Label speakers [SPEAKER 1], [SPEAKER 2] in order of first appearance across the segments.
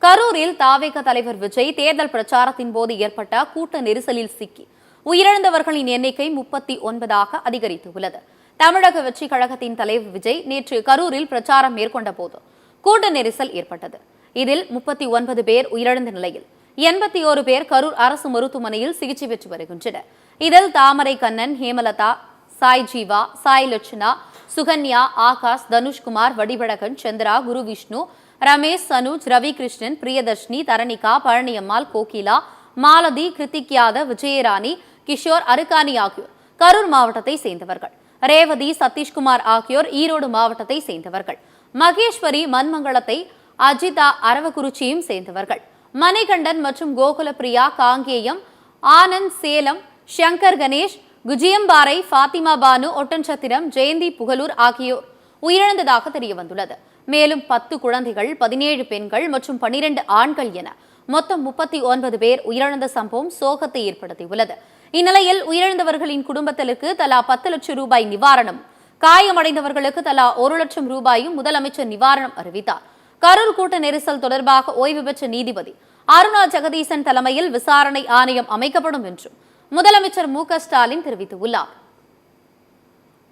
[SPEAKER 1] கரூரில் தாவேக தலைவர் விஜய் தேர்தல் பிரச்சாரத்தின் போது ஏற்பட்ட கூட்ட நெரிசலில் சிக்கி உயிரிழந்தவர்களின் எண்ணிக்கை 39 அதிகரித்துள்ளது. தமிழக வெற்றி கழகத்தின் தலைவர் விஜய் நேற்று கரூரில் பிரச்சாரம் மேற்கொண்ட போது கூட்ட நெரிசல் ஏற்பட்டது. இதில் 39 பேர் உயிரிழந்த நிலையில் 81 பேர் கரூர் அரசு மருத்துவமனையில் சிகிச்சை பெற்று வருகின்றனர். இதில் தாமரை கண்ணன், ஹேமலதா, சாய் ஜீவா, சாய் லட்சணா, சுகன்யா, ஆகாஷ், தனுஷ்குமார், வடிவழகன், சந்திரா, குரு விஷ்ணு, ரமேஷ், சனுஜ், ரவி கிருஷ்ணன், பிரியதர்ஷினி, தரணிகா, பழனியம்மாள், கோகிலா, மாலதி, கிருத்திக் யாதவ், விஜயராணி, கிஷோர், அருக்காணி ஆகியோர் கரூர் மாவட்டத்தை சேர்ந்தவர்கள். ரேவதி, சதீஷ்குமார் ஆகியோர் ஈரோடு மாவட்டத்தை சேர்ந்தவர்கள். மகேஸ்வரி மண்மங்கலத்தை, அஜிதா அரவக்குறிச்சியும் சேர்ந்தவர்கள். மணிகண்டன் மற்றும் கோகுலப்பிரியா காங்கேயம், ஆனந்த் சேலம், சங்கர் கணேஷ், குஜியம்பாறை, ஃபாத்திமா பானு ஒட்டன்சத்திரம், ஜெயந்தி புகலூர் ஆகியோர் உயிரிழந்ததாக தெரியவந்துள்ளது. மேலும் 10 குழந்தைகள், 17 பெண்கள் மற்றும் 12 ஆண்கள் என மொத்தம் 39 பேர் உயிரிழந்த சம்பவம் சோகத்தை ஏற்படுத்தியுள்ளது. இந்நிலையில் உயிரிழந்தவர்களின் குடும்பத்திற்கு தலா 10 லட்சம் ரூபாய் நிவாரணம், காயமடைந்தவர்களுக்கு தலா 1 லட்சம் ரூபாயும் முதலமைச்சர் நிவாரணம் அறிவித்தார். கரூர் கூட்ட நெரிசல் தொடர்பாக ஓய்வு பெற்ற நீதிபதி அருணா ஜெகதீசன் தலைமையில் விசாரணை ஆணையம் அமைக்கப்படும் என்றும் முதலமைச்சர் மு.க.ஸ்டாலின் தெரிவித்துள்ளார்.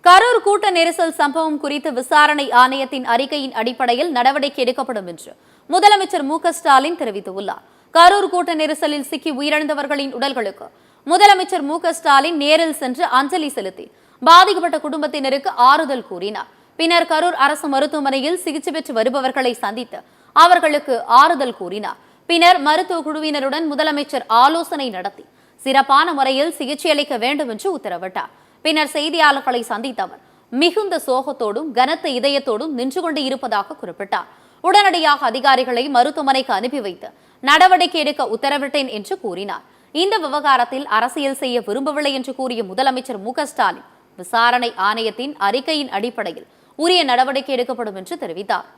[SPEAKER 1] கரூர் கூட்ட நெரிசல் சம்பவம் குறித்து விசாரணை ஆணையத்தின் அறிக்கையின் அடிப்படையில் நடவடிக்கை எடுக்கப்படும் என்று முதலமைச்சர் மு.க.ஸ்டாலின் தெரிவித்துள்ளார். கரூர் கூட்ட நெரிசலில் சிக்கி உயிரிழந்தவர்களின் உடல்களுக்கு முதலமைச்சர் மு.க.ஸ்டாலின் நேரில் சென்று அஞ்சலி செலுத்தி பாதிக்கப்பட்ட குடும்பத்தினருக்கு ஆறுதல் கூறினார். பின்னர் கரூர் அரசு மருத்துவமனையில் சிகிச்சை பெற்று வருபவர்களை சந்தித்து அவர்களுக்கு ஆறுதல் கூறினார். பின்னர் மருத்துவ குழுவினருடன் முதலமைச்சர் ஆலோசனை நடத்தி சிறப்பான முறையில் சிகிச்சை அளிக்க வேண்டும் என்று உத்தரவிட்டார். பின்னர் செய்தியாளர்களை சந்தித்த அவர் மிகுந்த சோகத்தோடும் கனத்த இதயத்தோடும் நின்று கொண்டு இருப்பதாக குறிப்பிட்டார். உடனடியாக அதிகாரிகளை மருத்துவமனைக்கு அனுப்பி வைத்து நடவடிக்கை எடுக்க உத்தரவிட்டேன் என்று கூறினார். இந்த விவகாரத்தில் அரசியல் செய்ய விரும்பவில்லை என்று கூறிய முதலமைச்சர் மு.க.ஸ்டாலின் விசாரணை ஆணையத்தின் அறிக்கையின் அடிப்படையில் உரிய நடவடிக்கை எடுக்கப்படும் என்று தெரிவித்தார்.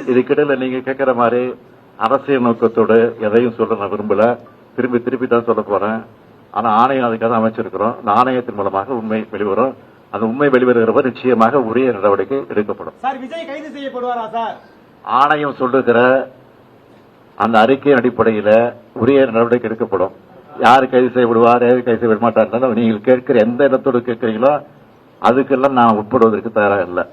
[SPEAKER 2] இதுக்கிடையில நீங்க கேட்கிற மாதிரி அரசியல் நோக்கத்தோடு எதையும் சொல்ல நான் விரும்பல. திருப்பி தான் சொல்ல போறேன். ஆனா ஆணையம் அதுக்காக அமைச்சிருக்கிறோம். அந்த ஆணையத்தின் மூலமாக உண்மை வெளிவரும். அந்த உண்மை வெளிவருகிறவர் நிச்சயமாக உரிய நடவடிக்கை எடுக்கப்படும்.
[SPEAKER 3] விஜய் கைது செய்யப்படுவாரா சார்?
[SPEAKER 2] ஆணையம் சொல்லுகிற அந்த அறிக்கையின் அடிப்படையில் உரிய நடவடிக்கை எடுக்கப்படும். யாரு கைது செய்யப்படுவார், யாரு கைது செய்ய மாட்டார், நீங்கள் கேட்கிற எந்த இடத்தோடு கேட்கிறீங்களோ அதுக்கெல்லாம் நான் உட்படுவதற்கு தயாராக இல்லை.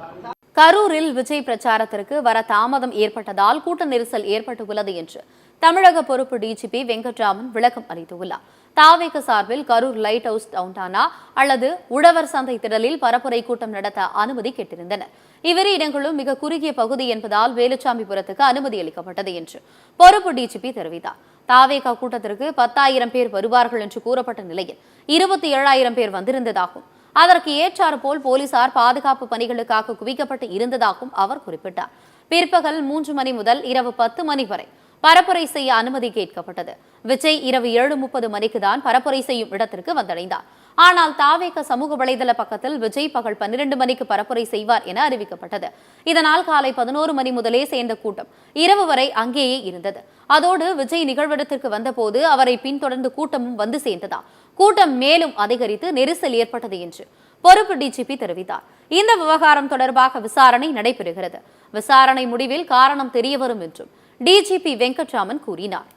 [SPEAKER 1] கரூரில் விஜய் பிரச்சாரத்திற்கு வர தாமதம் ஏற்பட்டதால் கூட்ட நெரிசல் ஏற்பட்டுள்ளது என்று தமிழக பொறுப்பு டிஜிபி வெங்கட்ராமன் விளக்கம் அளித்துள்ளார். தாவேக சார்பில் கரூர் லைட் ஹவுஸ் டவுன்டானா அல்லது உழவர் சந்தை திடலில் பரப்புரை கூட்டம் நடத்த அனுமதி கேட்டிருந்தனர். இவ்விரு இடங்களும் மிக குறுகிய பகுதி என்பதால் வேலுச்சாமிபுரத்துக்கு அனுமதி அளிக்கப்பட்டது என்று பொறுப்பு டிஜிபி தெரிவித்தார். தாவேக கூட்டத்திற்கு 10,000 பேர் வருவார்கள் என்று கூறப்பட்ட நிலையில் 27,000 பேர் வந்திருந்ததாகவும் அதற்கு ஏற்றாற்போல் போலீசார் பாதுகாப்பு பணிகளுக்காக குவிக்கப்பட்டு இருந்ததாகவும் அவர் குறிப்பிட்டார். பிற்பகல் 3 மணி முதல் இரவு 10 மணி வரை பரப்புரை செய்ய அனுமதி கேட்கப்பட்டது. விஜய் இரவு 7:30 மணிக்கு தான் பரப்புரை செய்யும் இடத்திற்கு வந்தடைந்தார். ஆனால் தாவேக சமூக வலைதள பக்கத்தில் விஜய் பகல் 12 மணிக்கு பரப்புரை செய்வார் என அறிவிக்கப்பட்டது. இதனால் காலை 11 மணி முதலே சேர்ந்த கூட்டம் இரவு வரை அங்கேயே இருந்தது. அதோடு விஜய் நிகழ்விடத்திற்கு வந்தபோது அவரை பின்தொடர்ந்து கூட்டமும் வந்து சேர்ந்ததா கூட்டம் மேலும் அதிகரித்து நெரிசல் ஏற்பட்டது என்று பொறுப்பு டிஜிபி தெரிவித்தார். இந்த விவகாரம் தொடர்பாக விசாரணை நடைபெறுகிறது. விசாரணை முடிவில் காரணம் தெரியவரும் என்றும் டிஜிபி வெங்கட்ராமன் கூறினார்.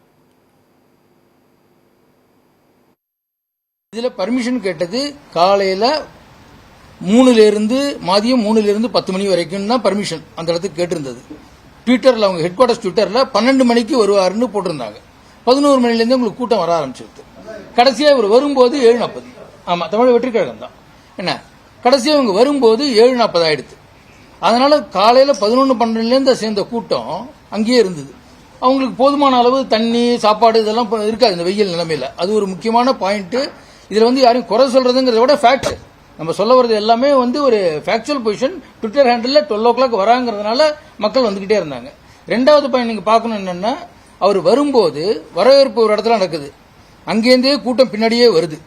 [SPEAKER 4] இதுல பர்மிஷன் கேட்டது காலையில 3 மதியம் 3 10 மணி வரைக்கும் தான் பர்மிஷன் அந்த இடத்துக்கு கேட்டிருந்தது. ட்விட்டர்ல அவங்க ஹெட் குவார்டர்ஸ் ட்விட்டர்ல 12 மணிக்கு வருவாருன்னு போட்டிருந்தாங்க. 11 மணிலேருந்து உங்களுக்கு கூட்டம் வர ஆரம்பிச்சிருது. கடைசியா இவர் வரும்போது 7:40. ஆமா, தமிழ் வெற்றி கழகம் தான். என்ன கடைசியா இவங்க வரும்போது 7:40 ஆயிடுது. அதனால காலையில 11-12 சேர்ந்த கூட்டம் அங்கேயே இருந்தது. அவங்களுக்கு போதுமான அளவு தண்ணி, சாப்பாடு இதெல்லாம் இருக்காது இந்த வெயில் நிலைமையில. அது ஒரு முக்கியமான பாயிண்ட். இதுல யாரையும் குறை சொல்றதுங்கிறத விட ஃபேக்ட் நம்ம சொல்ல வர்றது எல்லாமே ஒரு factual position. Twitter handle 12 o'clock வராங்கிறதுனால மக்கள் வந்துகிட்டே இருந்தாங்க. ரெண்டாவது பாயிண்ட் நீங்க பார்க்கணும் என்னன்னா, அவர் வரும்போது வரவேற்பு ஒரு இடத்துல நடக்குது, அங்கேருந்தே கூட்டம் பின்னாடியே வருது.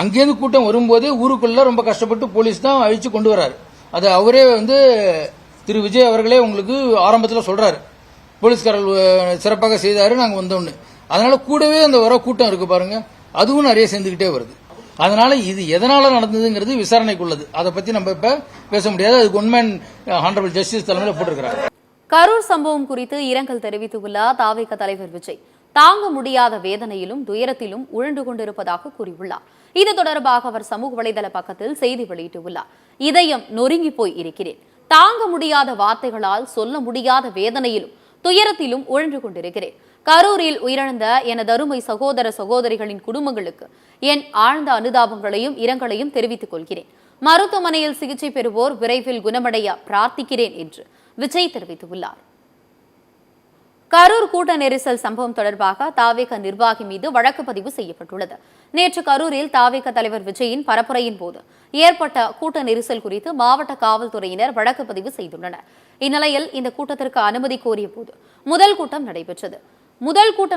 [SPEAKER 4] அங்கேருந்து கூட்டம் வரும்போதே ஊருக்குள்ள ரொம்ப கஷ்டப்பட்டு போலீஸ் தான் அழிச்சு கொண்டு வர்றாரு. அது அவரே திரு விஜய் அவர்களே உங்களுக்கு ஆரம்பத்தில் சொல்றாரு, போலீஸ்காரர்கள் சிறப்பாக செய்தாரு, நாங்க வந்தோம்னு. அதனால கூடவே அந்த வர கூட்டம் இருக்கு பாருங்க, அதுவும் நிறைய சேர்ந்துகிட்டே வருது. அதனால இது எதனால நடந்ததுங்கிறது விசாரணைக்குள்ளது. அதை பத்தி நம்ம இப்ப பேச முடியாது. அதுக்கு உண்மையான ஹானரபிள் ஜஸ்டிஸ் தலைமையில் போட்டிருக்கிறார்.
[SPEAKER 1] கரூர் சம்பவம் குறித்து இரங்கல் தெரிவித்துள்ள தாவேக தலைவர் விஜய் தாங்க முடியாத வேதனையிலும் துயரத்திலும் உழண்டு கொண்டிருப்பதாக கூறியுள்ளார். இது தொடர்பாக அவர் சமூக வலைதள பக்கத்தில் செய்தி வெளியிட்டுள்ளார். இதயம் நொறுங்கி போய் இருக்கிறேன், தாங்க முடியாத வார்த்தைகளால் சொல்ல முடியாத வேதனையிலும் துயரத்திலும் உழன்று கொண்டிருக்கிறேன். கரூரில் உயிரிழந்த எனது அருமை சகோதர சகோதரிகளின் குடும்பங்களுக்கு என் ஆழ்ந்த அனுதாபங்களையும் இரங்கலையும் தெரிவித்துக் கொள்கிறேன். மருத்துவமனையில் சிகிச்சை பெறுவோர் விரைவில் குணமடைய பிரார்த்திக்கிறேன் என்று விஜய் தெரிவித்துள்ளார். கரூர் கூட்ட நெரிசல் சம்பவம் தொடர்பாக தாவேக நிர்வாகி மீது வழக்கு பதிவு செய்யப்பட்டுள்ளது. நேற்று கரூரில் தாவேக தலைவர் விஜயின் பரப்புரையின் போது ஏற்பட்ட கூட்ட நெரிசல் குறித்து மாவட்ட காவல்துறையினர் வழக்கு பதிவு செய்துள்ளனர். இந்நிலையில் இந்த கூட்டத்திற்கு அனுமதி கோரிய போது முதல் கூட்டம்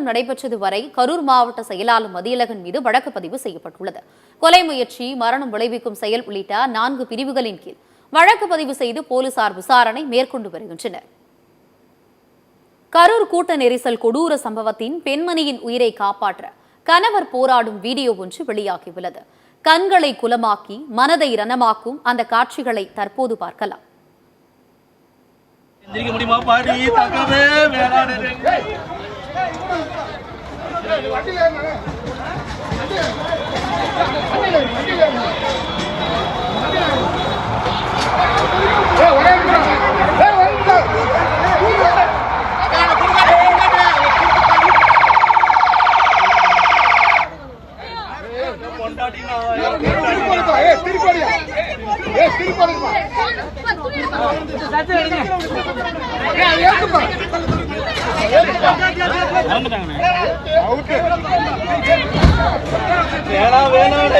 [SPEAKER 1] நடைபெற்றது வரை கரூர் மாவட்ட செயலாளர் மதியழகன் மீது வழக்கு பதிவு செய்யப்பட்டுள்ளது. கொலை முயற்சி, மரணம் விளைவிக்கும் செயல் உள்ளிட்ட 4 பிரிவுகளின் கீழ் வழக்கு பதிவு செய்து போலீசார் விசாரணை மேற்கொண்டு வருகின்றனர். கரூர் கூட்ட நெரிசல் கொடூர சம்பவத்தின் பெண்மணியின் உயிரை காப்பாற்ற கணவர் போராடும் வீடியோ ஒன்று வெளியாகியுள்ளது. கண்களை குலமாக்கி மனதை ரணமாக்கும் அந்த காட்சிகளை தற்போது பார்க்கலாம்.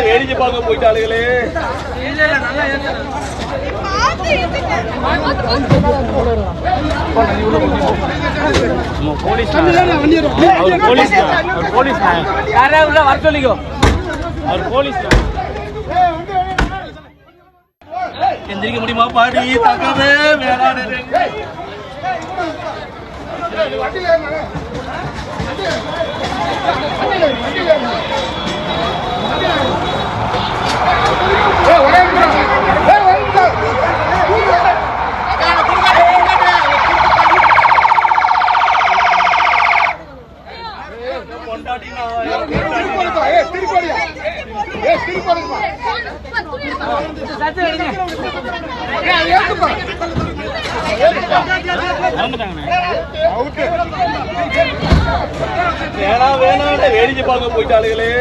[SPEAKER 3] வேடிக்கை பார்க்க போயிட்டாளுகளே. வர சொல்லிக்கோ, அவர் போலீஸ் எந்திரிக்க முடியுமா பாடி தக்கவே வேளாண் வேடிக்கை பார்க்க போயிட்டாளுகளே.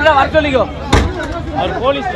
[SPEAKER 3] வர சொல்லிக்கோ, அவர் போலீஸ்